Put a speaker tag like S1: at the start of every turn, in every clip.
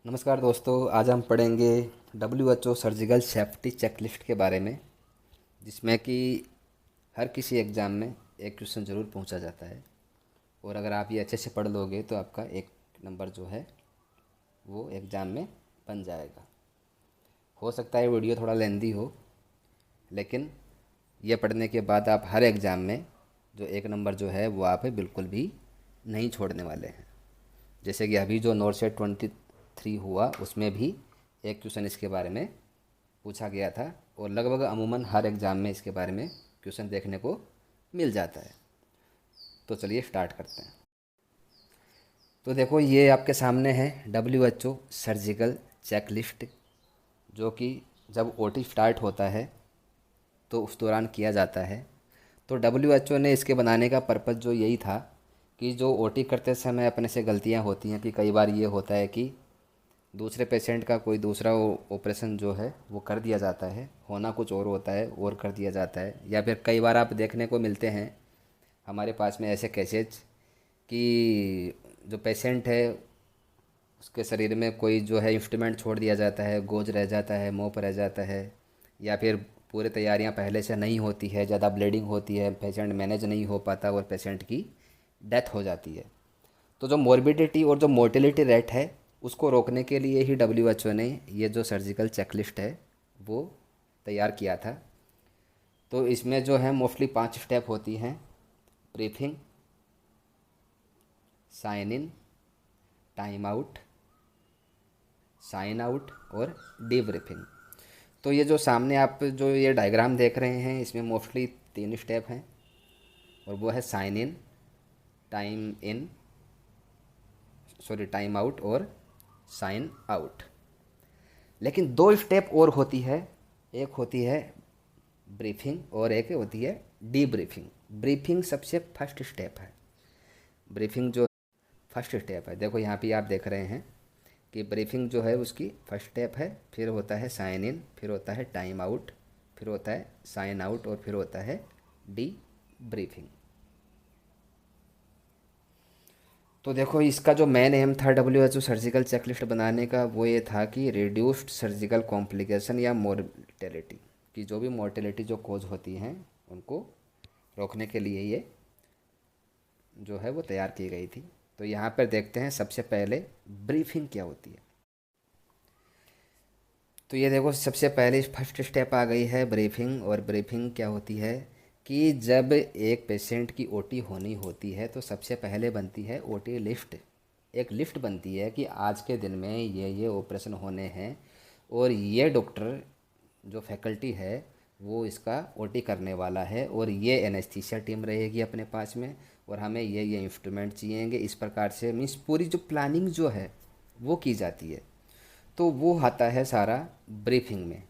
S1: नमस्कार दोस्तों, आज हम पढ़ेंगे WHO सर्जिकल सेफ्टी चेकलिस्ट के बारे में, जिसमें कि हर किसी एग्ज़ाम में एक क्वेश्चन ज़रूर पूछा जाता है। और अगर आप ये अच्छे से पढ़ लोगे तो आपका एक नंबर जो है वो एग्ज़ाम में बन जाएगा। हो सकता है वीडियो थोड़ा लेंदी हो, लेकिन ये पढ़ने के बाद आप हर एग्ज़ाम में जो एक नंबर जो है वो आप बिल्कुल भी नहीं छोड़ने वाले हैं। जैसे कि अभी जो नोट सेट 23 हुआ, उसमें भी एक क्वेश्चन इसके बारे में पूछा गया था और लगभग अमूमन हर एग्ज़ाम में इसके बारे में क्वेश्चन देखने को मिल जाता है। तो चलिए स्टार्ट करते हैं। तो देखो, ये आपके सामने है WHO सर्जिकल चेकलिस्ट, जो कि जब OT स्टार्ट होता है तो उस दौरान किया जाता है। तो WHO ने इसके बनाने का पर्पज़ जो यही था कि जो OT करते समय अपने से गलतियां होती हैं, कि कई बार ये होता है कि दूसरे पेशेंट का कोई दूसरा ऑपरेशन जो है वो कर दिया जाता है, होना कुछ और होता है और कर दिया जाता है। या फिर कई बार आप देखने को मिलते हैं हमारे पास में ऐसे केसेज कि जो पेशेंट है उसके शरीर में कोई जो है इंस्ट्रूमेंट छोड़ दिया जाता है, गोज रह जाता है, मोप रह जाता है, या फिर पूरी तैयारियां पहले से नहीं होती है, ज़्यादा ब्लीडिंग होती है, पेशेंट मैनेज नहीं हो पाता और पेशेंट की डेथ हो जाती है। तो जो मॉर्बिडिटी और जो मोर्टेलिटी रेट है उसको रोकने के लिए ही WHO ने ये जो सर्जिकल चेकलिस्ट है वो तैयार किया था। तो इसमें जो है मोस्टली 5 स्टेप होती हैं: briefing, sign in, time out, sign out और डीब्रीफिंग। तो ये जो सामने आप जो ये डायग्राम देख रहे हैं, इसमें मोस्टली 3 स्टेप हैं, और वो है साइन इन, टाइम आउट और साइन आउट। लेकिन 2 स्टेप और होती है, एक होती है ब्रीफिंग और एक होती है डीब्रीफिंग। ब्रीफिंग सबसे फर्स्ट स्टेप है। ब्रीफिंग जो फर्स्ट स्टेप है, देखो यहाँ पे आप देख रहे हैं कि ब्रीफिंग जो है उसकी फर्स्ट स्टेप है, फिर होता है साइन इन, फिर होता है टाइम आउट, फिर होता है साइन आउट और फिर होता है डी ब्रीफिंग। तो देखो, इसका जो मेन एम था WHO सर्जिकल चेकलिस्ट बनाने का, वो ये था कि रिड्यूस्ड सर्जिकल कॉम्प्लिकेशन या मोर्टेलिटी, कि जो भी मोर्टेलिटी जो कोज होती हैं उनको रोकने के लिए ये जो है वो तैयार की गई थी। तो यहाँ पर देखते हैं सबसे पहले ब्रीफिंग क्या होती है। तो ये देखो, सबसे पहले फर्स्ट स्टेप आ गई है ब्रीफिंग। और ब्रीफिंग क्या होती है कि जब एक पेशेंट की OT होनी होती है तो सबसे पहले बनती है OT लिस्ट। एक लिस्ट बनती है कि आज के दिन में ये ऑपरेशन होने हैं और ये डॉक्टर जो फैकल्टी है वो इसका OT करने वाला है, और ये एनेस्थीसिया टीम रहेगी अपने पास में, और हमें ये इंस्ट्रूमेंट चाहिएंगे। इस प्रकार से मीन्स पूरी जो प्लानिंग जो है वो की जाती है। तो वो आता है सारा ब्रीफिंग में,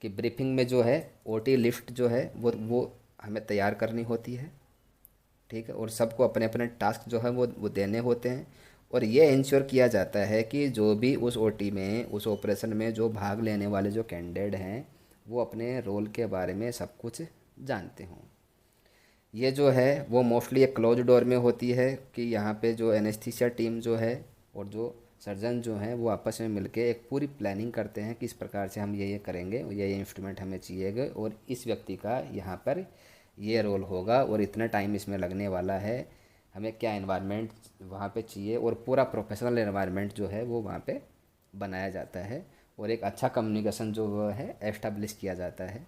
S1: कि ब्रीफिंग में जो है OT लिस्ट जो है वो हमें तैयार करनी होती है, ठीक है। और सबको अपने अपने टास्क जो है वो देने होते हैं, और ये इंश्योर किया जाता है कि जो भी उस OT में, उस ऑपरेशन में जो भाग लेने वाले जो कैंडिडेट हैं वो अपने रोल के बारे में सब कुछ जानते हों। ये जो है वो मोस्टली एक क्लोज डोर में होती है, कि यहाँ पे जो एनेस्थीसिया टीम जो है और जो सर्जन जो हैं वो आपस में मिलके एक पूरी प्लानिंग करते हैं कि इस प्रकार से हम ये करेंगे, ये इंस्ट्रूमेंट हमें चाहिएगा, और इस व्यक्ति का यहाँ पर ये रोल होगा और इतना टाइम इसमें लगने वाला है, हमें क्या इन्वायरमेंट वहाँ पे चाहिए, और पूरा प्रोफेशनल इन्वायरमेंट जो है वो वहाँ पे बनाया जाता है, और एक अच्छा कम्युनिकेशन जो वो है एस्टेब्लिश किया जाता है,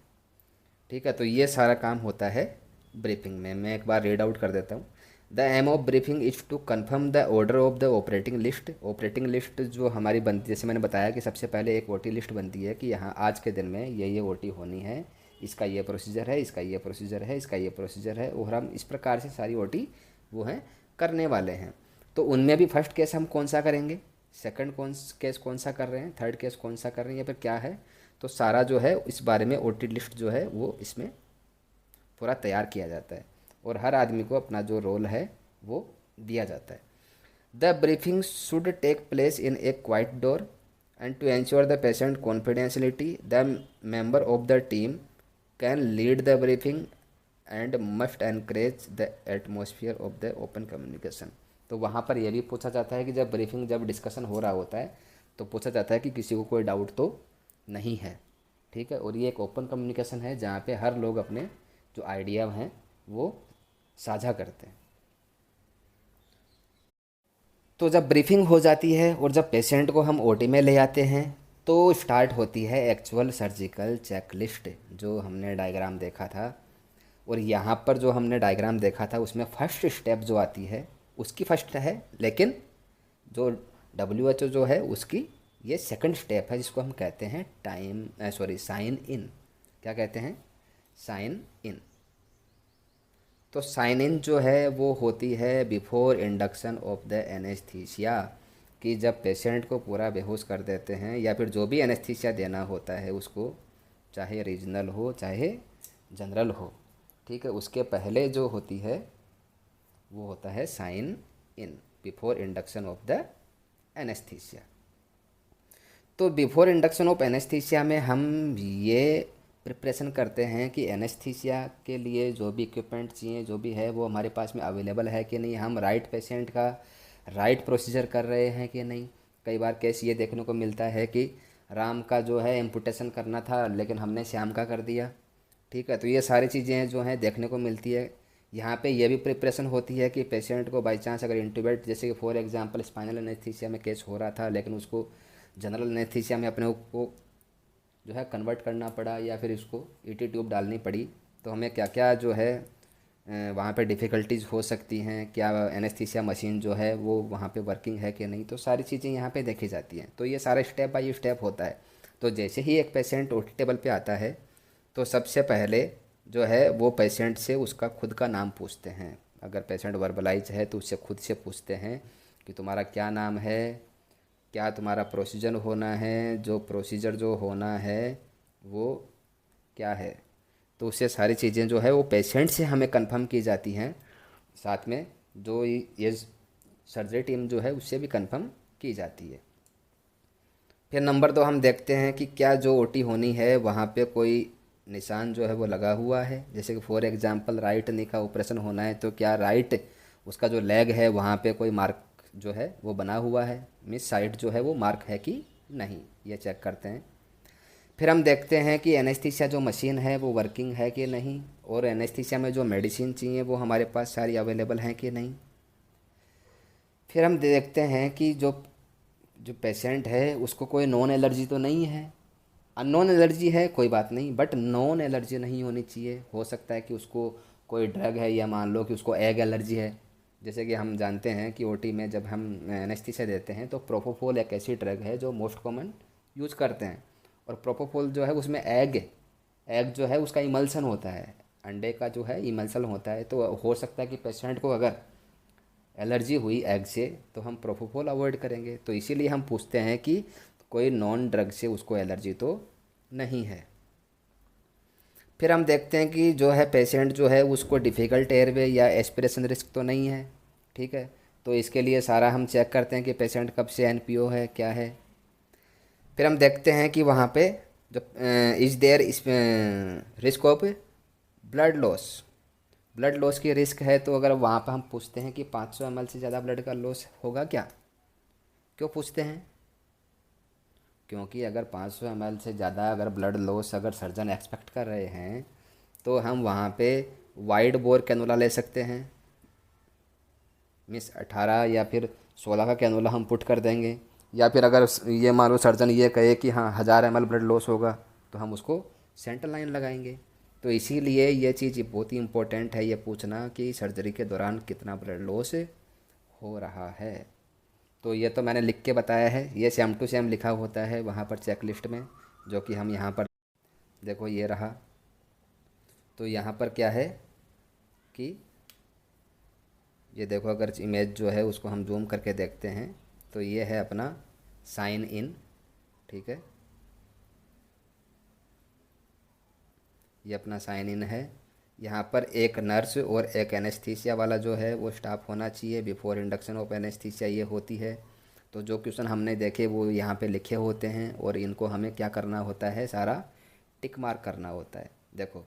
S1: ठीक है। तो ये सारा काम होता है ब्रीफिंग में। मैं एक बार रीड आउट कर देता हूँ। The aim of briefing is to confirm the order of the operating list. Operating list जो हमारी बनती, जैसे मैंने बताया कि सबसे पहले एक OT लिस्ट बनती है कि यहाँ आज के दिन में ये OT होनी है, इसका ये प्रोसीजर है, इसका ये प्रोसीजर है, इसका ये प्रोसीजर है, और हम इस प्रकार से सारी OT वो हैं करने वाले हैं। तो उनमें भी फर्स्ट केस हम कौन सा करेंगे, सेकंड केस कौन सा कर रहे हैं, थर्ड केस कौन सा कर रहे हैं, या फिर क्या है, तो सारा जो है इस बारे में OT लिस्ट जो है वो इसमें पूरा तैयार किया जाता है, और हर आदमी को अपना जो रोल है वो दिया जाता है। The briefing should take place in a quiet door and to ensure the patient confidentiality the member of the team can lead the briefing and must encourage the atmosphere of the open communication. तो वहाँ पर यह भी पूछा जाता है कि जब ब्रीफिंग, जब डिस्कशन हो रहा होता है, तो पूछा जाता है कि किसी को कोई डाउट तो नहीं है, ठीक है। और ये एक ओपन कम्युनिकेशन है जहाँ पे हर लोग अपने जो आइडिया हैं वो साझा करते हैं। तो जब ब्रीफिंग हो जाती है और जब पेशेंट को हम ओटी में ले आते हैं तो स्टार्ट होती है एक्चुअल सर्जिकल चेकलिस्ट, जो हमने डायग्राम देखा था। और यहाँ पर जो हमने डायग्राम देखा था उसमें फर्स्ट स्टेप जो आती है उसकी फर्स्ट है, लेकिन जो WHO जो है उसकी ये सेकंड स्टेप है, जिसको हम कहते हैं साइन इन। क्या कहते हैं? Sign in. तो साइन इन जो है वो होती है before induction of the anaesthesia, कि जब पेशेंट को पूरा बेहोश कर देते हैं या फिर जो भी एनेस्थीसिया देना होता है उसको, चाहे रीजनल हो चाहे जनरल हो, ठीक है, उसके पहले जो होती है वो होता है sign in before induction of the anaesthesia. तो बिफोर इंडक्शन ऑफ एनेस्थीसिया में हम ये प्रिपरेशन करते हैं कि एनेस्थीसिया के लिए जो भी इक्विपमेंट चाहिए, जो भी है, वो हमारे पास में अवेलेबल है कि नहीं, हम राइट पेशेंट का राइट प्रोसीजर कर रहे हैं कि नहीं। कई बार केस ये देखने को मिलता है कि राम का जो है एम्पुटेशन करना था लेकिन हमने श्याम का कर दिया, ठीक है। तो ये सारी चीज़ें जो हैं देखने को मिलती है। यहाँ पे ये भी प्रिपरेशन होती है कि पेशेंट को बाई चांस अगर इंटूबेट, जैसे कि फॉर एग्जांपल स्पाइनल एनेस्थीसिया में केस हो रहा था लेकिन उसको जनरल एनेस्थीसिया में अपने को जो है कन्वर्ट करना पड़ा या फिर इसको ईटी ट्यूब डालनी पड़ी, तो हमें क्या क्या जो है वहाँ पे डिफ़िकल्टीज़ हो सकती हैं, क्या एनेस्थीसिया मशीन जो है वो वहाँ पे वर्किंग है कि नहीं, तो सारी चीज़ें यहाँ पे देखी जाती हैं। तो ये सारा स्टेप बाय स्टेप होता है। तो जैसे ही एक पेशेंट ओटी टेबल पे आता है तो सबसे पहले जो है वो पेशेंट से उसका खुद का नाम पूछते हैं। अगर पेशेंट वर्बलाइज है तो उससे खुद से पूछते हैं कि तुम्हारा क्या नाम है, क्या तुम्हारा प्रोसीजर होना है, जो प्रोसीजर जो होना है वो क्या है। तो उससे सारी चीज़ें जो है वो पेशेंट से हमें कंफर्म की जाती हैं, साथ में जो ये सर्जरी टीम जो है उससे भी कंफर्म की जाती है। फिर नंबर 2 हम देखते हैं कि क्या जो ओटी होनी है वहाँ पे कोई निशान जो है वो लगा हुआ है। जैसे कि फॉर एग्जांपल राइट नी का ऑपरेशन होना है तो क्या राइट उसका जो लेग है वहाँ पे कोई मार्क जो है वो बना हुआ है, मिस साइड जो है वो मार्क है कि नहीं, ये चेक करते हैं। फिर हम देखते हैं कि एनेस्थीसिया जो मशीन है वो वर्किंग है कि नहीं, और एनेस्थीसिया में जो मेडिसिन चाहिए वो हमारे पास सारी अवेलेबल हैं कि नहीं। फिर हम देखते हैं कि जो जो पेशेंट है उसको कोई नॉन एलर्जी तो नहीं है। अननोन एलर्जी है कोई बात नहीं, बट नॉन एलर्जी नहीं होनी चाहिए। हो सकता है कि उसको कोई ड्रग है, या मान लो कि उसको एग एलर्जी है। जैसे कि हम जानते हैं कि ओटी में जब हम एनेस्थीसिया देते हैं तो प्रोपोफोल एक ऐसी ड्रग है जो मोस्ट कॉमन यूज़ करते हैं। और प्रोपोफोल जो है उसमें एग एग जो है उसका इमल्सन होता है, अंडे का जो है इमल्सन होता है। तो हो सकता है कि पेशेंट को अगर एलर्जी हुई एग से तो हम प्रोपोफोल अवॉइड करेंगे। तो इसीलिए हम पूछते हैं कि कोई नॉन ड्रग से उसको एलर्जी तो नहीं है। फिर हम देखते हैं कि जो है पेशेंट जो है उसको डिफ़िकल्ट एयरवे या एस्पिरेशन रिस्क तो नहीं है, ठीक है। तो इसके लिए सारा हम चेक करते हैं कि पेशेंट कब से एनपीओ है, क्या है। फिर हम देखते हैं कि वहाँ पे जो is there risk of blood loss, blood loss की रिस्क है। तो अगर वहाँ पर हम पूछते हैं कि 500 ml से ज़्यादा ब्लड का लॉस होगा क्या, क्यों पूछते हैं? क्योंकि अगर 500 ml से ज़्यादा अगर ब्लड लॉस अगर सर्जन एक्सपेक्ट कर रहे हैं तो हम वहाँ पे वाइड बोर कैनुला ले सकते हैं। मिस 18 या फिर 16 का कैनुला हम पुट कर देंगे। या फिर अगर ये मान लो सर्जन ये कहे कि हाँ 1000 ml ब्लड लॉस होगा तो हम उसको सेंटर लाइन लगाएंगे। तो इसीलिए ये चीज़ बहुत ही इम्पोर्टेंट है, ये पूछना कि सर्जरी के दौरान कितना ब्लड लॉस हो रहा है। तो ये तो मैंने लिख के बताया है, ये सेम टू सेम लिखा होता है वहाँ पर चेकलिस्ट में, जो कि हम यहाँ पर देखो ये रहा। तो यहाँ पर क्या है कि ये देखो, अगर इमेज जो है उसको हम जूम करके देखते हैं तो ये है अपना साइन इन, ठीक है, ये अपना साइन इन है। यहाँ पर एक नर्स और एक एनेस्थीसिया वाला जो है वो स्टाफ होना चाहिए। बिफोर इंडक्शन ऑफ एनेस्थीसिया ये होती है। तो जो क्वेश्चन हमने देखे वो यहाँ पे लिखे होते हैं और इनको हमें क्या करना होता है, सारा टिक मार्क करना होता है। देखो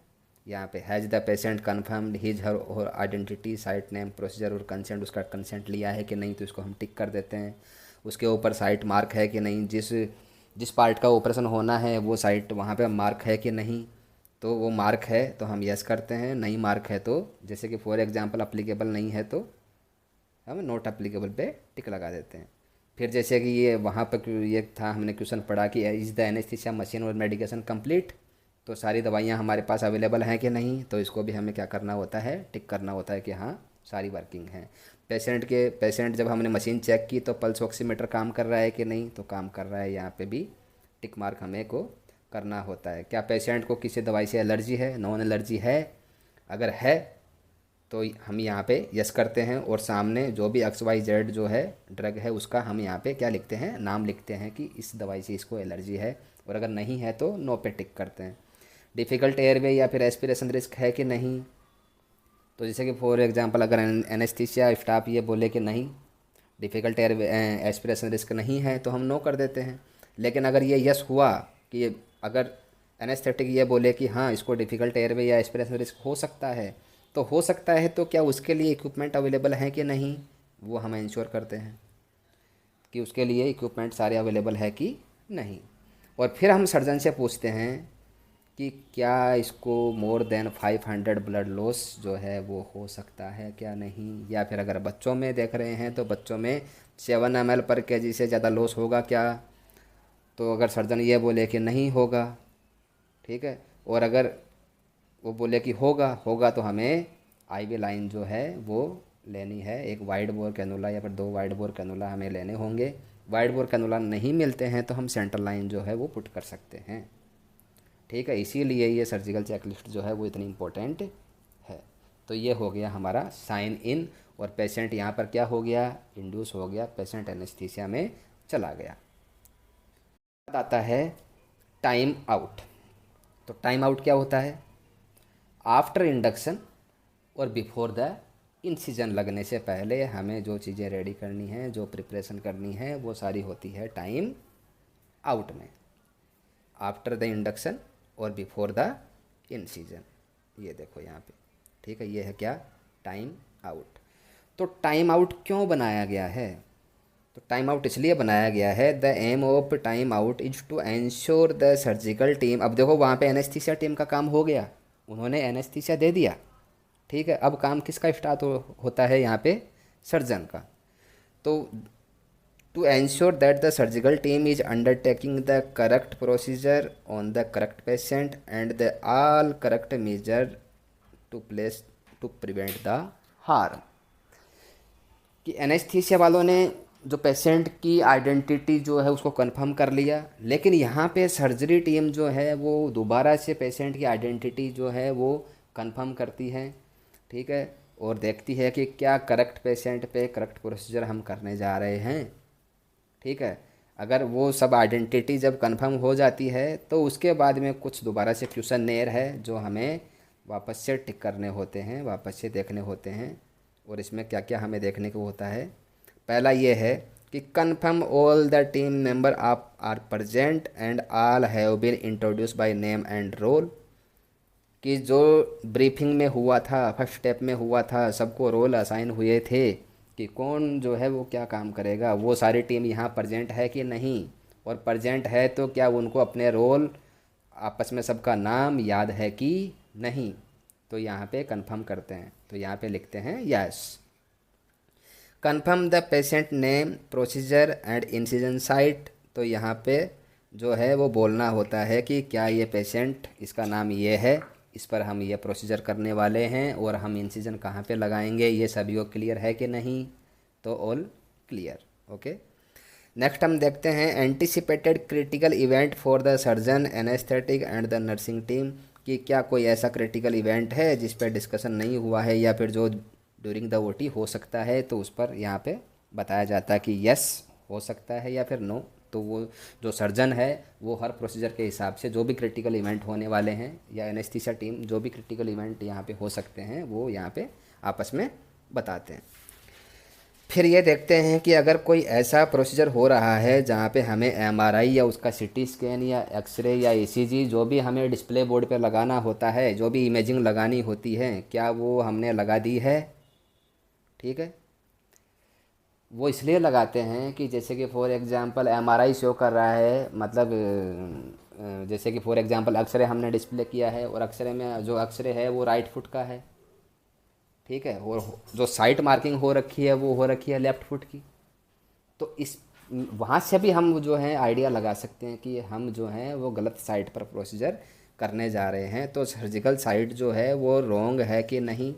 S1: यहाँ पे has the patient confirmed his her और आइडेंटिटी, साइट नेम, प्रोसीजर और कंसेंट, उसका कंसेंट लिया है कि नहीं, तो इसको हम टिक कर देते हैं। उसके ऊपर साइट मार्क है कि नहीं, जिस जिस पार्ट का ऑपरेशन होना है वो साइट वहाँ पे मार्क है कि नहीं। तो वो मार्क है तो हम यस करते हैं, नहीं मार्क है तो, जैसे कि फॉर एग्जांपल अप्लीकेबल नहीं है तो हम नॉट अप्लीकेबल पे टिक लगा देते हैं। फिर जैसे कि ये वहाँ पर ये था, हमने क्वेश्चन पढ़ा कि इज़ द एनेस्थीसिया मशीन और मेडिकेशन कंप्लीट, तो सारी दवाइयाँ हमारे पास अवेलेबल हैं कि नहीं, तो इसको भी हमें क्या करना होता है, टिक करना होता है कि हाँ सारी वर्किंग हैं। पेशेंट जब हमने मशीन चेक की तो पल्स ऑक्सीमीटर काम कर रहा है कि नहीं, तो काम कर रहा है, यहाँ पे भी टिक मार्क हमें को करना होता है। क्या पेशेंट को किसी दवाई से एलर्जी है, नॉन एलर्जी है, अगर है तो हम यहाँ पे यस करते हैं, और सामने जो भी XYZ जो है ड्रग है उसका हम यहाँ पे क्या लिखते हैं, नाम लिखते हैं कि इस दवाई से इसको एलर्जी है, और अगर नहीं है तो नो पे टिक करते हैं। डिफ़िकल्ट एयरवे या फिर एस्पिरेशन रिस्क है कि नहीं, तो जैसे कि फॉर एग्जांपल अगर एनेस्थीसिया स्टाफ ये बोले कि नहीं डिफ़िकल्ट एयर एस्पिरेशन रिस्क नहीं है तो हम नो कर देते हैं। लेकिन अगर ये यस हुआ कि अगर एनेस्थेटिक ये बोले कि हाँ इसको डिफ़िकल्ट एयरवे या एस्पिरेशन रिस्क हो सकता है, तो हो सकता है तो क्या उसके लिए इक्विपमेंट अवेलेबल हैं कि नहीं, वो हम इंश्योर करते हैं कि उसके लिए इक्विपमेंट सारे अवेलेबल है कि नहीं। और फिर हम सर्जन से पूछते हैं कि क्या इसको मोर देन 500 ब्लड लॉस जो है वो हो सकता है क्या नहीं, या फिर अगर बच्चों में देख रहे हैं तो बच्चों में 7 ml/kg से ज़्यादा लॉस होगा क्या, तो अगर सर्जन ये बोले कि नहीं होगा, ठीक है, और अगर वो बोले कि होगा होगा तो हमें IV लाइन जो है वो लेनी है, एक वाइड बोर कैनुला या फिर 2 वाइड बोर कैनुला हमें लेने होंगे। वाइड बोर कैनुला नहीं मिलते हैं तो हम सेंटर लाइन जो है वो पुट कर सकते हैं, ठीक है। इसीलिए ये सर्जिकल चेकलिस्ट जो है वो इतनी इम्पोर्टेंट है। तो ये हो गया हमारा साइन इन, और पेशेंट यहाँ पर क्या हो गया, इंड्यूस हो गया, पेशेंट एनेस्थीसिया में चला गया। बाद आता है टाइम आउट। तो टाइम आउट क्या होता है, आफ्टर इंडक्शन और बिफोर द इंसिजन लगने से पहले हमें जो चीज़ें रेडी करनी है, जो प्रिपरेशन करनी है, वो सारी होती है टाइम आउट में, आफ्टर द इंडक्शन और बिफोर द इंसिजन। ये देखो यहाँ पे, ठीक है, ये है क्या, टाइम आउट। तो टाइम आउट क्यों बनाया गया है, तो टाइम आउट इसलिए बनाया गया है, the aim of time out is to ensure the surgical team. अब देखो वहाँ पे एनेस्थीसिया टीम का काम हो गया, उन्होंने एनेस्थीसिया दे दिया, ठीक है, अब काम किसका स्टार्ट होता है यहाँ पे, सर्जन का। तो to ensure that the surgical team is undertaking the correct procedure on the correct patient and the all correct measure to place to prevent the harm। कि एनेस्थीसिया वालों ने जो पेशेंट की आइडेंटिटी जो है उसको कंफर्म कर लिया, लेकिन यहाँ पे सर्जरी टीम जो है वो दोबारा से पेशेंट की आइडेंटिटी जो है वो कंफर्म करती है, ठीक है, और देखती है कि क्या करेक्ट पेशेंट पे करेक्ट प्रोसीजर हम करने जा रहे हैं, ठीक है। अगर वो सब आइडेंटिटी जब कंफर्म हो जाती है तो उसके बाद में कुछ दोबारा से क्वेश्चनेयर है जो हमें वापस से टिक करने होते हैं, वापस से देखने होते हैं। और इसमें क्या क्या हमें देखने को होता है, पहला ये है कि confirm all the team member आप are present and all have been introduce by name and role. कि जो ब्रीफिंग में हुआ था, फर्स्ट स्टेप में हुआ था, सबको रोल असाइन हुए थे कि कौन जो है वो क्या काम करेगा, वो सारी टीम यहाँ प्रेजेंट है कि नहीं, और प्रेजेंट है तो क्या उनको अपने रोल आपस में सबका नाम याद है कि नहीं, तो यहाँ पे कंफर्म करते हैं, तो यहाँ पे लिखते हैं yes. Confirm the patient name procedure and incision site, तो यहाँ पे जो है वो बोलना होता है कि क्या ये पेशेंट, इसका नाम ये है, इस पर हम ये प्रोसीजर करने वाले हैं, और हम इंसिजन कहाँ पे लगाएंगे, ये सभी को क्लियर है कि नहीं, तो ऑल क्लियर, ओके। नेक्स्ट हम देखते हैं anticipated critical event for the surgeon anaesthetic and the nursing team. कि क्या कोई ऐसा क्रिटिकल इवेंट है जिस पर डिस्कशन नहीं हुआ है या फिर जो ड्यूरिंग द ओटी हो सकता है, तो उस पर यहाँ पे बताया जाता है कि यस हो सकता है या फिर नो। तो वो जो सर्जन है वो हर प्रोसीजर के हिसाब से जो भी क्रिटिकल इवेंट होने वाले हैं, या एनेस्थीसिया टीम जो भी क्रिटिकल इवेंट यहाँ पे हो सकते हैं वो यहाँ पे आपस में बताते हैं। फिर ये देखते हैं कि अगर कोई ऐसा प्रोसीजर हो रहा है जहाँ पे हमें MRI या उसका CT स्कैन या एक्सरे या ECG जो भी हमें डिस्प्ले बोर्ड पे लगाना होता है, जो भी इमेजिंग लगानी होती है, क्या वो हमने लगा दी है, ठीक है। वो इसलिए लगाते हैं कि जैसे कि फॉर एग्जांपल एमआरआई शो कर रहा है, मतलब जैसे कि फॉर एग्जांपल एक्सरे हमने डिस्प्ले किया है और एक्सरे में जो एक्सरे है वो राइट फुट का है, ठीक है, और जो साइट मार्किंग हो रखी है वो हो रखी है लेफ्ट फुट की। तो इस वहाँ से भी हम जो है आइडिया लगा सकते हैं कि हम जो हैं वो गलत साइट पर प्रोसीजर करने जा रहे हैं। तो सर्जिकल साइट जो है वो रॉन्ग है कि नहीं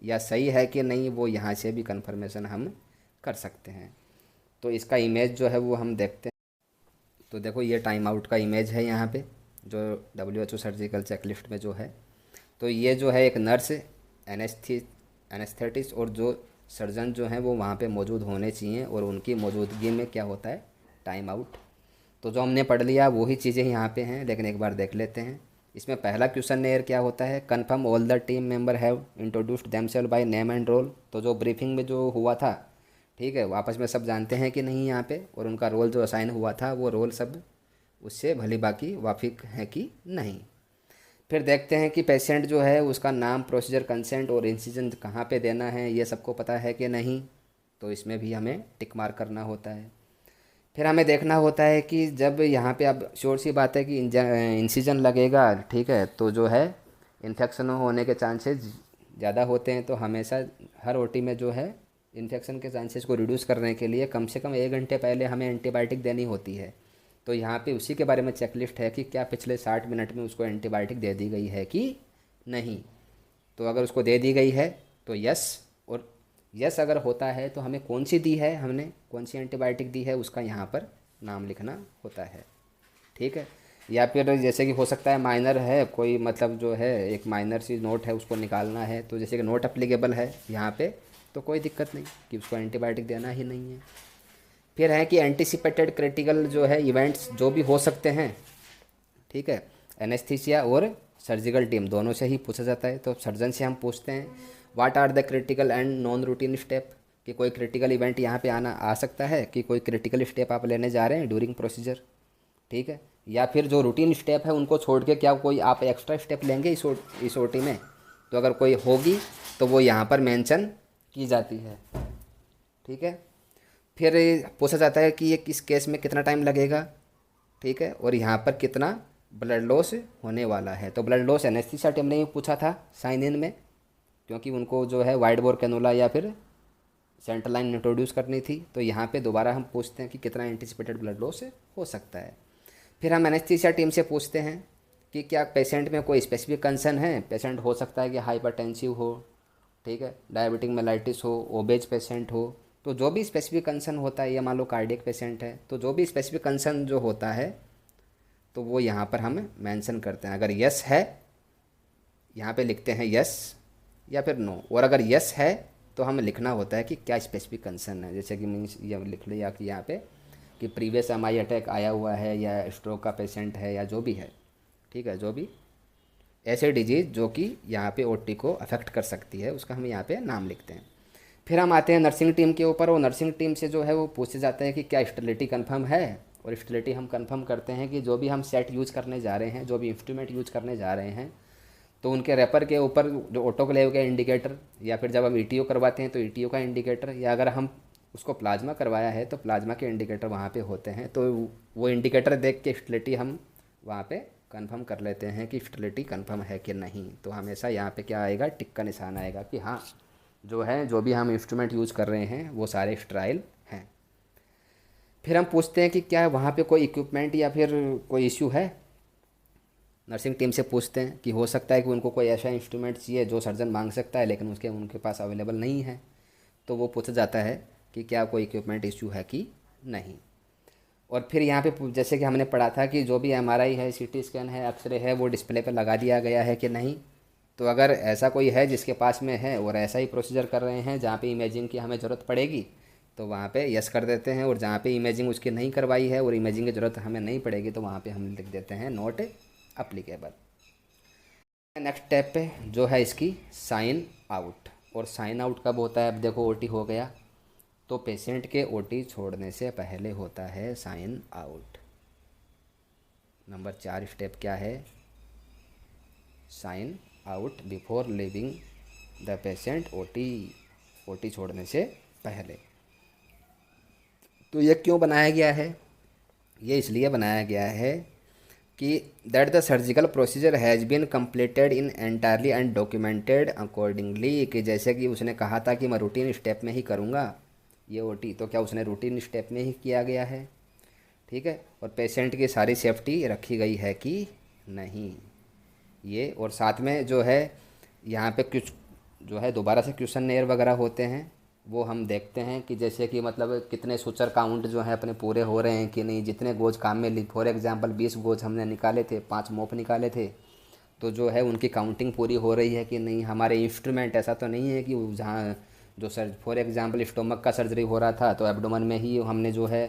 S1: या सही है कि नहीं, वो यहाँ से भी कंफर्मेशन हम कर सकते हैं। तो इसका इमेज जो है वो हम देखते हैं। तो देखो ये टाइम आउट का इमेज है यहाँ पे, जो WHO सर्जिकल चेकलिस्ट में जो है। तो ये जो है एक नर्स, एनेस्थेटिस्ट और जो सर्जन जो हैं वो वहाँ पे मौजूद होने चाहिए, और उनकी मौजूदगी में क्या होता है, टाइम आउट। तो जो हमने पढ़ लिया वही चीज़ें यहाँ पे हैं, लेकिन एक बार देख लेते हैं। इसमें पहला क्वेश्चन एयर क्या होता है, confirm all the team member have introduced themselves by name and role. तो जो ब्रीफिंग में जो हुआ था, ठीक है, आपस में सब जानते हैं कि नहीं यहाँ पे, और उनका रोल जो असाइन हुआ था वो रोल सब उससे भली बाकी वाफिक है कि नहीं। फिर देखते हैं कि पेशेंट जो है उसका नाम, प्रोसीजर, कंसेंट और इंसिजन कहाँ पे देना है ये सबको पता है कि नहीं। तो इसमें भी हमें टिक मार्क करना होता है। फिर हमें देखना होता है कि जब यहाँ पे, अब श्योर सी बात है कि इंसिजन लगेगा, ठीक है, तो जो है इन्फेक्शन होने के चांसेस ज़्यादा होते हैं। तो हमेशा हर ओटी में जो है इन्फेक्शन के चांसेस को रिड्यूस करने के लिए कम से कम 1 घंटे पहले हमें एंटीबायोटिक देनी होती है। तो यहाँ पे उसी के बारे में चेकलिस्ट है कि क्या पिछले 60 मिनट में उसको एंटीबायोटिक दे दी गई है कि नहीं। तो अगर उसको दे दी गई है तो यस, और यस अगर होता है तो हमें कौन सी दी है, हमने कौन सी एंटीबायोटिक दी है उसका यहाँ पर नाम लिखना होता है, ठीक है। या फिर जैसे कि हो सकता है माइनर है कोई, मतलब जो है एक माइनर सी नोट है उसको निकालना है, तो जैसे कि नोट अप्लीकेबल है यहाँ पे, तो कोई दिक्कत नहीं कि उसको एंटीबायोटिक देना ही नहीं है। फिर है कि एंटिसिपेटेड क्रिटिकल जो है इवेंट्स जो भी हो सकते हैं, ठीक है, एनेस्थीसिया और सर्जिकल टीम दोनों से ही पूछा जाता है। तो सर्जन से हम पूछते हैं what are the critical and non routine step, कि कोई क्रिटिकल इवेंट यहाँ पे आ सकता है, कि कोई क्रिटिकल स्टेप आप लेने जा रहे हैं ड्यूरिंग प्रोसीजर, ठीक है, या फिर जो रूटीन स्टेप है उनको छोड़ के क्या कोई आप एक्स्ट्रा स्टेप लेंगे इस ओटी में। तो अगर कोई होगी तो वो यहाँ पर मेंशन की जाती है, ठीक है। फिर पूछा जाता है कि ये किस केस में कितना टाइम लगेगा, ठीक है, और यहाँ पर कितना ब्लड लॉस होने वाला है। तो ब्लड लॉस एनेस्थीसिया टीम ने ही पूछा था साइन इन में, क्योंकि उनको जो है वाइड बोर कैनुला या फिर सेंट्रल लाइन इंट्रोड्यूस करनी थी। तो यहाँ पे दोबारा हम पूछते हैं कि कितना एंटिसिपेटेड ब्लड लॉस हो सकता है। फिर हम एनेस्थीसिया टीम से पूछते हैं कि क्या पेशेंट में कोई स्पेसिफिक कंसर्न है। पेशेंट हो सकता है कि हाइपरटेंसिव हो, ठीक है, डायबिटिक मेलाइटिस हो, ओबेज पेशेंट हो। तो जो भी स्पेसिफिक कंसर्न होता है, या मान लो कार्डियक पेशेंट है, तो जो भी स्पेसिफिक कंसर्न जो होता है तो वो यहाँ पर हम मेंशन करते हैं। अगर यस है यहाँ पे लिखते हैं यस या फिर नो, और अगर यस है तो हमें लिखना होता है कि क्या स्पेसिफिक कंसर्न है। जैसे कि मीन्स ये लिख लिया कि यहाँ पे कि प्रीवियस एमआई अटैक आया हुआ है, या स्ट्रोक का पेशेंट है, या जो भी है, ठीक है, जो भी ऐसे डिजीज़ जो कि यहाँ पे ओटी को अफेक्ट कर सकती है उसका हम यहाँ पे नाम लिखते हैं। फिर हम आते हैं नर्सिंग टीम के ऊपर, और नर्सिंग टीम से जो है वो पूछे जाते हैं कि क्या स्टेरिलिटी कंफर्म है। और स्टेरिलिटी हम कंफर्म करते हैं कि जो भी हम सेट यूज़ करने जा रहे हैं, जो भी इंस्ट्रूमेंट यूज़ करने जा रहे हैं, तो उनके रेपर के ऊपर जो ऑटोक्लेव का इंडिकेटर, या फिर जब हम ईटीओ करवाते हैं तो ईटीओ का इंडिकेटर, या अगर हम उसको प्लाज्मा करवाया है तो प्लाज्मा के इंडिकेटर वहाँ पे होते हैं। तो वो इंडिकेटर देख के स्टेरिलिटी हम वहाँ पे कंफर्म कर लेते हैं कि स्टेरिलिटी कंफर्म है कि नहीं। तो हमेशा यहाँ पे क्या आएगा, टिक का निशान आएगा कि हाँ जो है, जो भी हम इंस्ट्रूमेंट यूज़ कर रहे हैं वो सारे स्टेराइल हैं। फिर हम पूछते हैं कि क्या वहाँ पे कोई इक्विपमेंट या फिर कोई इश्यू है। नर्सिंग टीम से पूछते हैं कि हो सकता है कि उनको कोई ऐसा इंस्ट्रूमेंट चाहिए जो सर्जन मांग सकता है लेकिन उसके उनके पास अवेलेबल नहीं है। तो वो पूछा जाता है कि क्या कोई इक्विपमेंट इश्यू है कि नहीं। और फिर यहाँ पे जैसे कि हमने पढ़ा था कि जो भी एमआरआई है, सीटी स्कैन है, एक्सरे है, वो डिस्प्ले पर लगा दिया गया है कि नहीं। तो अगर ऐसा कोई है जिसके पास में है और ऐसा ही प्रोसीजर कर रहे हैं जहाँ पे इमेजिंग की हमें ज़रूरत पड़ेगी, तो वहाँ पे यस कर देते हैं। और जहाँ पे इमेजिंग उसकी नहीं करवाई है और इमेजिंग की ज़रूरत हमें नहीं पड़ेगी, तो वहाँ पे हम लिख देते हैं नॉट अप्लीकेबल। नेक्स्ट स्टेप पे जो है इसकी साइन आउट। और साइन आउट कब होता है, अब देखो ओटी हो गया, तो पेशेंट के ओटी छोड़ने से पहले होता है साइन आउट। नंबर 4 स्टेप क्या है, sign out before leaving the patient OT, OT छोड़ने से पहले। तो ये क्यों बनाया गया है? ये इसलिए बनाया गया है कि that the surgical procedure has been completed in entirely and documented accordingly, कि जैसे कि उसने कहा था कि मैं रूटीन स्टेप में ही करूँगा ये ओटी, तो क्या उसने रूटीन स्टेप में ही किया गया है? ठीक है। और पेशेंट की सारी सेफ्टी रखी गई है कि नहीं, ये। और साथ में जो है यहाँ पे कुछ जो है दोबारा से क्वेश्चन एयर वगैरह होते हैं, वो हम देखते हैं कि जैसे कि मतलब कितने सुचर काउंट जो है अपने पूरे हो रहे हैं कि नहीं, जितने गोज काम में ली। फॉर एग्जांपल 20 गोज हमने निकाले थे, 5 मोप निकाले थे, तो जो है उनकी काउंटिंग पूरी हो रही है कि नहीं। हमारे इंस्ट्रूमेंट ऐसा तो नहीं है कि जहाँ जो सर फॉर एग्जांपल स्टोमक का सर्जरी हो रहा था तो एब्डोमेन में ही हमने जो है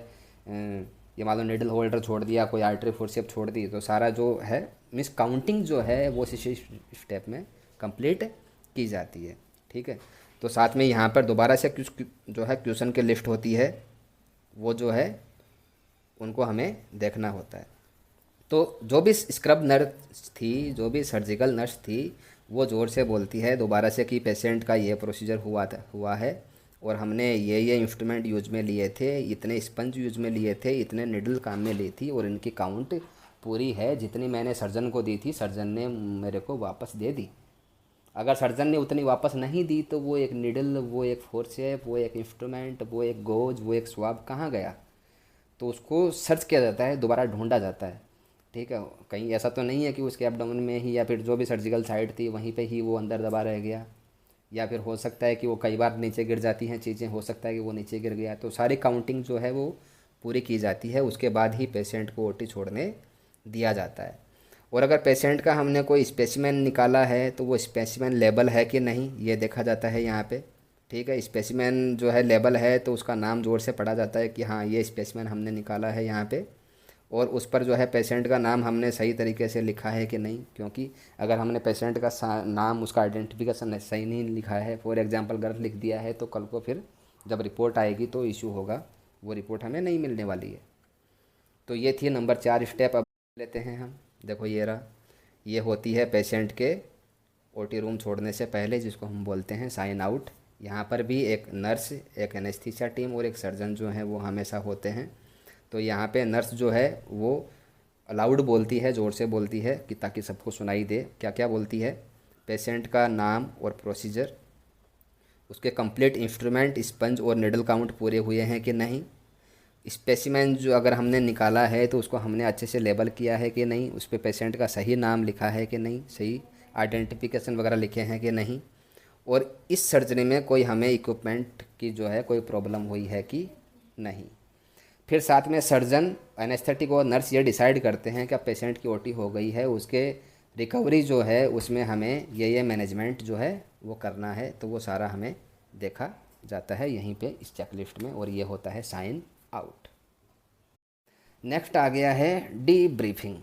S1: ये मान लो निडल होल्डर छोड़ दिया, कोई आर्टरी फोर्सेप छोड़ दी, तो सारा जो है मिस काउंटिंग जो है वो इसी स्टेप में कंप्लीट की जाती है। ठीक है। तो साथ में यहाँ पर दोबारा से कुछ जो है क्वेश्चन की लिस्ट होती है, वो जो है उनको हमें देखना होता है। तो जो भी स्क्रब नर्स थी, जो भी सर्जिकल नर्स थी, वो ज़ोर से बोलती है दोबारा से कि पेशेंट का ये प्रोसीजर हुआ है और हमने ये इंस्ट्रूमेंट यूज में लिए थे, इतने स्पंज यूज में लिए थे, इतने निडल काम में ली थी और इनकी काउंट पूरी है, जितनी मैंने सर्जन को दी थी सर्जन ने मेरे को वापस दे दी। अगर सर्जन ने उतनी वापस नहीं दी तो वो एक निडल, वो एक फोर्सेप, वो एक इंस्ट्रूमेंट, वो एक गोज, वो एक स्वाब कहाँ गया? तो उसको सर्च किया जाता है, दोबारा ढूंढा जाता है। ठीक है। कहीं ऐसा तो नहीं है कि उसके एब्डोमेन में ही या फिर जो भी सर्जिकल साइड थी वहीं पे ही वो अंदर दबा रह गया, या फिर हो सकता है कि वो कई बार नीचे गिर जाती हैं चीज़ें, हो सकता है कि वो नीचे गिर गया। तो सारी काउंटिंग जो है वो पूरी की जाती है, उसके बाद ही पेशेंट को ओटी छोड़ने दिया जाता है। और अगर पेशेंट का हमने कोई स्पेसिमेन निकाला है तो वो स्पेसिमेन लेबल है कि नहीं, ये देखा जाता है यहाँ पे। ठीक है। स्पेसिमेन जो है लेबल है तो उसका नाम जोर से पढ़ा जाता है कि हाँ ये स्पेसिमेन हमने निकाला है यहाँ पे, और उस पर जो है पेशेंट का नाम हमने सही तरीके से लिखा है कि नहीं। क्योंकि अगर हमने पेशेंट का नाम, उसका आइडेंटिफिकेशन सही नहीं लिखा है, फॉर एग्जांपल गलत लिख दिया है, तो कल को फिर जब रिपोर्ट आएगी तो इशू होगा, वो रिपोर्ट हमें नहीं मिलने वाली है। तो ये थी नंबर 4 स्टेप। अब लेते हैं हम। देखो ये रहा, ये होती है पेशेंट के ओटी रूम छोड़ने से पहले, जिसको हम बोलते हैं साइन आउट। यहाँ पर भी एक नर्स, एक एनेस्थीसिया टीम और एक सर्जन जो है वो हमेशा होते हैं। तो यहाँ पे नर्स जो है वो अलाउड बोलती है, ज़ोर से बोलती है कि ताकि सबको सुनाई दे। क्या क्या बोलती है? पेशेंट का नाम और प्रोसीजर, उसके कंप्लीट इंस्ट्रूमेंट, स्पंज और निडल काउंट पूरे हुए हैं कि नहीं, स्पेसिमेन जो अगर हमने निकाला है तो उसको हमने अच्छे से लेबल किया है कि नहीं, उस पर पेशेंट का सही नाम लिखा है कि नहीं, सही आइडेंटिफिकेशन वगैरह लिखे हैं कि नहीं, और इस सर्जरी में कोई हमें इक्विपमेंट की जो है कोई प्रॉब्लम हुई है कि नहीं। फिर साथ में सर्जन, एनेस्थेटिक और नर्स ये डिसाइड करते हैं कि अब पेशेंट की ओटी हो गई है, उसके रिकवरी जो है उसमें हमें ये मैनेजमेंट जो है वो करना है, तो वो सारा हमें देखा जाता है यहीं पे इस चेकलिस्ट में, और ये होता है साइन आउट। नेक्स्ट आ गया है डी ब्रीफिंग।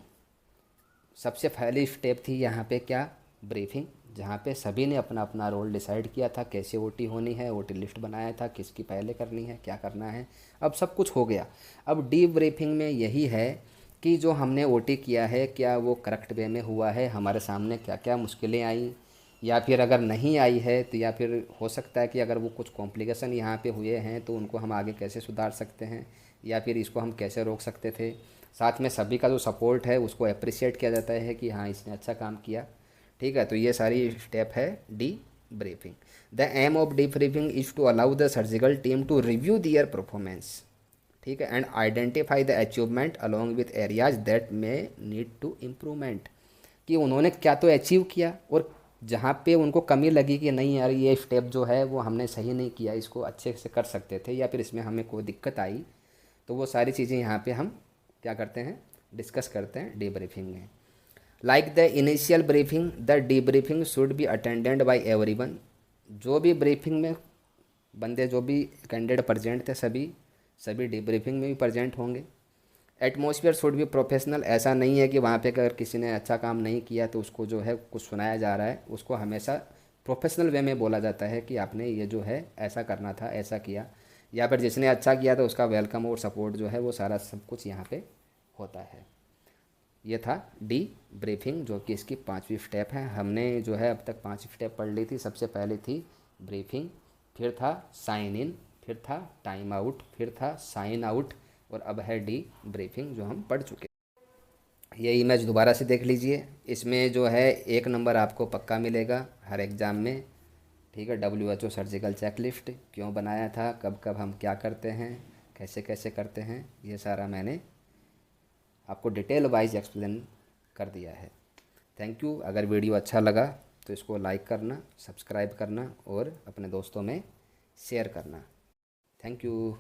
S1: सबसे पहली स्टेप थी यहाँ पे क्या? ब्रीफिंग, जहाँ पे सभी ने अपना अपना रोल डिसाइड किया था, कैसे ओटी होनी है, ओटी लिस्ट बनाया था, किसकी पहले करनी है, क्या करना है। अब सब कुछ हो गया। अब डी ब्रीफिंग में यही है कि जो हमने ओटी किया है क्या वो करेक्ट वे में हुआ है, हमारे सामने क्या क्या मुश्किलें आई, या फिर अगर नहीं आई है तो या फिर हो सकता है कि अगर वो कुछ कॉम्प्लिकेशन यहाँ पे हुए हैं तो उनको हम आगे कैसे सुधार सकते हैं, या फिर इसको हम कैसे रोक सकते थे। साथ में सभी का जो सपोर्ट है उसको अप्रिशिएट किया जाता है कि हाँ इसने अच्छा काम किया। ठीक है। तो ये सारी स्टेप है debriefing. The aim of debriefing is to allow the surgical team to review their performance, ठीक है, and identify the achievement along with areas that may need to improvement, कि उन्होंने क्या तो अचीव किया और जहाँ पे उनको कमी लगी कि नहीं यार ये स्टेप जो है वो हमने सही नहीं किया, इसको अच्छे से कर सकते थे, या फिर इसमें हमें कोई दिक्कत आई, तो वो सारी चीज़ें यहाँ पे हम क्या करते हैं, डिस्कस करते हैं डी ब्रीफिंग में। Like the initial briefing the D briefing should be attended by everyone. जो भी ब्रीफिंग में बंदे, जो भी कैंडिडेट प्रेजेंट थे, सभी डी ब्रीफिंग में भी प्रेजेंट होंगे। Atmosphere should be professional. ऐसा नहीं है कि वहाँ पे अगर किसी ने अच्छा काम नहीं किया तो उसको जो है कुछ सुनाया जा रहा है, उसको हमेशा प्रोफेशनल वे में बोला जाता है कि आपने ये जो है ऐसा करना था, ऐसा किया, या फिर जिसने अच्छा किया तो उसका वेलकम और सपोर्ट जो है वो सारा सब कुछ यहाँ पे होता है। ये था डी ब्रीफिंग, जो कि इसकी 5वीं स्टेप है। हमने जो है अब तक 5 स्टेप पढ़ ली थी। सबसे पहले थी ब्रीफिंग, फिर था साइन इन, फिर था टाइम आउट, फिर था साइन आउट, और अब है डी ब्रीफिंग जो हम पढ़ चुके। ये इमेज दोबारा से देख लीजिए। इसमें जो है 1 नंबर आपको पक्का मिलेगा हर एग्ज़ाम में। ठीक है, WHO सर्जिकल चेकलिस्ट क्यों बनाया था, कब कब हम क्या करते हैं, कैसे कैसे करते हैं, ये सारा मैंने आपको डिटेल वाइज एक्सप्लेन कर दिया है। Thank you. अगर वीडियो अच्छा लगा तो इसको लाइक करना, सब्सक्राइब करना और अपने दोस्तों में शेयर करना। Thank you.